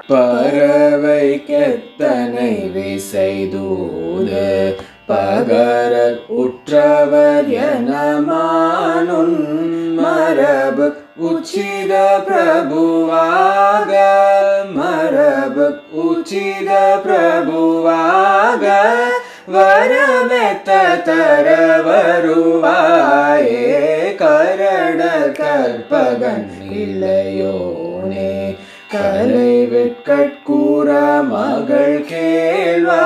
பறவைக்கெத்தனை விசைதூது பகர உற்றவர் எனமானுன் மரபு உச்சித பிரபுவாக மரபு உச்சித பிரபுவாக வரமெத்த தர வருவாயே கரட கற்பகன் இல்லையோனே கலை வெட்கட்கூற மகள் கேள்வா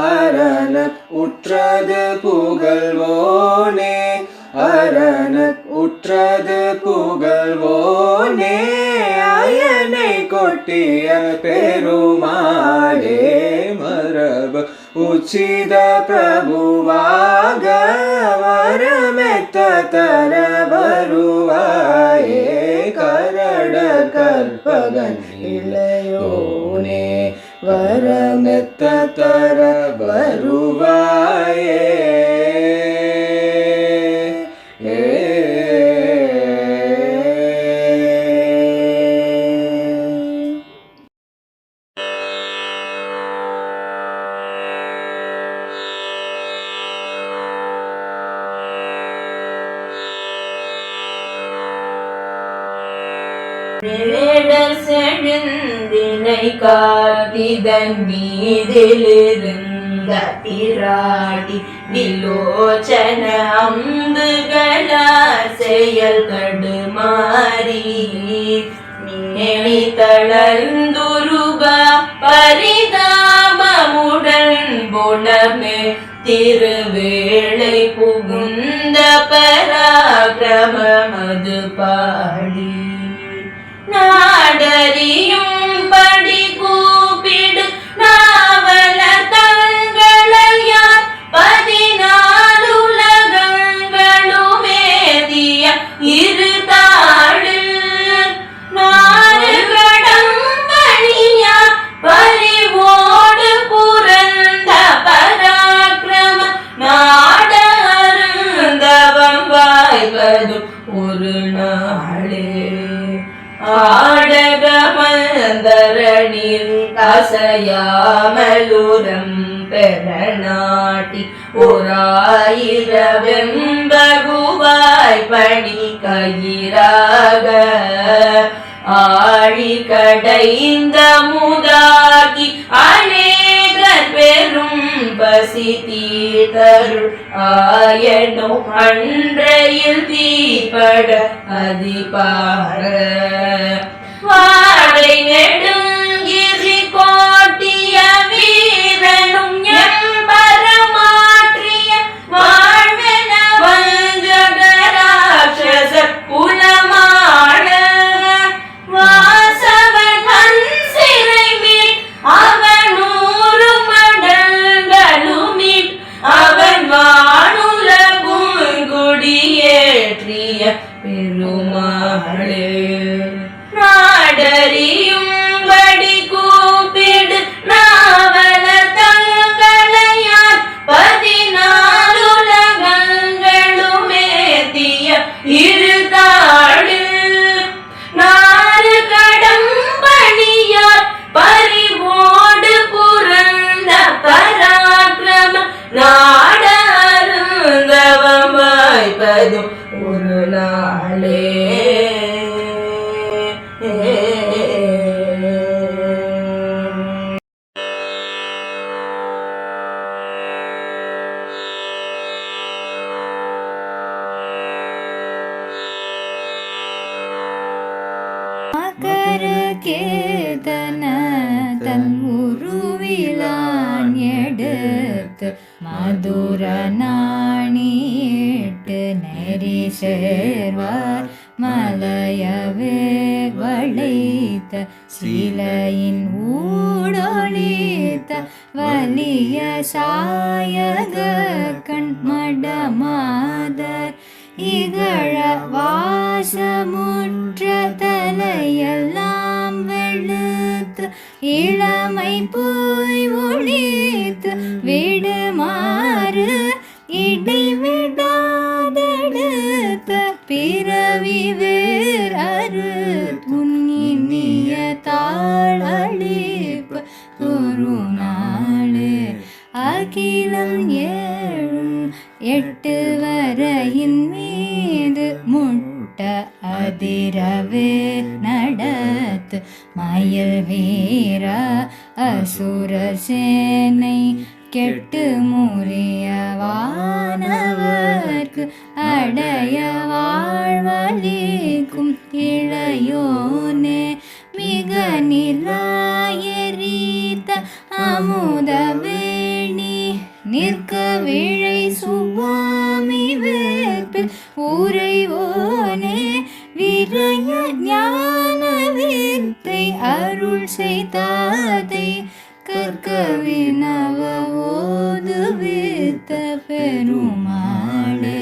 அரணக் உற்றது புகழ்வோனே அரணக் உற்றது புகழ்வோனே அயனை கொட்டிய பெருமாளே மரபு உச்சித பிரபுவாக வரமெத்த தர வருவாயே கரட கற்பகன் இளையோனே வரமெத்த தர வருவாயே செழுந்தினை காட்டிதன் மீதிலிருந்த பிராடி விலோச்சன அம்புகளார் செயல் கடுமாறி மேனி தளர்ந்துருபா பரிதாபமுடன் புலமே திருவேளை புகுந்த பராக்கிரமமது பாடி நாடறியும் படி கூப்பிடு நாவல தங்களையார் 14 உலகங்களுமேதிய இரு தாளில் நாடு கடம்பணியா பரிவோடு புரந்த பராக்கிரம நாட அருந்தவம் வாய்வதும் ஒரு நாளே ஆடகமந்தரணில் அசையாமலுரம் பெறநாட்டி 1000 வெம்பகுவாய் பணி கயிறாக ஆழி கடைந்த முதாகி அநேக பெரும் பசி தீர்த்தருள் ஆயனோ அன்றையில் தீப்பட அதிபார வாடை நெடுங்கிரி கோட்டிய வீரனும் எம்பரமாற்றிய வாழ்வென வஞ்சகராட்சச குலமான வாசவன் சிறை மீட் அவன் 100 மடங்களும் அவன் வானுல பூங்குடியேற்றிய பெருமாளே நாடறியும்படி கூப்பிடு நாவல தங்களையார் 14 உலகங்களுமேதிய இரு தாளில் நாறு கடம்பணியார் பரிவோடு புரந்த பராக்கிரம நாட அருந்தவம் வாய்ப்பதும் ஒரு நாளே கேதன தன் உருவிலான் எடுத்து மதுர நாணிட்டு நெறி சேர்வார் மலையவே வளைத்த சிலையின் ஊடொளித்த வலிய சாயக கண்மடமாதர் இகழ வாசமுற்ற தலையெல்லாம் வெளுத்து இளமை போய் ஒளித்து விடுமாறு இடைவிடாதெடுத்த பிறவி வேறு துன்னிய தாழ் கருவறையின் மீது முட்ட அதிரவே நடத்து மயில் வீர அசுர சேனை கெட்டு முறிய வானவர்க்கு அடைய வாழ்வளிக்கும் இளையோனே மிக நிலாயரீத்த அமுதவேணி நிற்க விழை சுவாமி வேப்பில் உறைவோனே விரய ஞான வித்தை அருள் செய்தாதை கற்க வினவ ஓதுவித்த பெருமாளே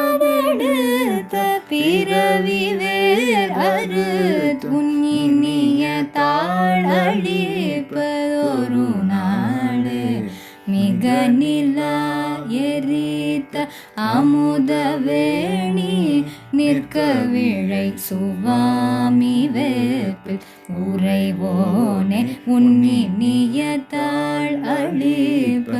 இடைவிடாதெடுத்த பிறவி வேர் அறுத்துன்னிய தாழ் அழிப்பதொரு நாளே மிக நிலா எரித்த அமுதவேணி நிற்க விழை சுவாமி வேப்பில் உறைவோனே உன்னிய தாழ் அழிப்ப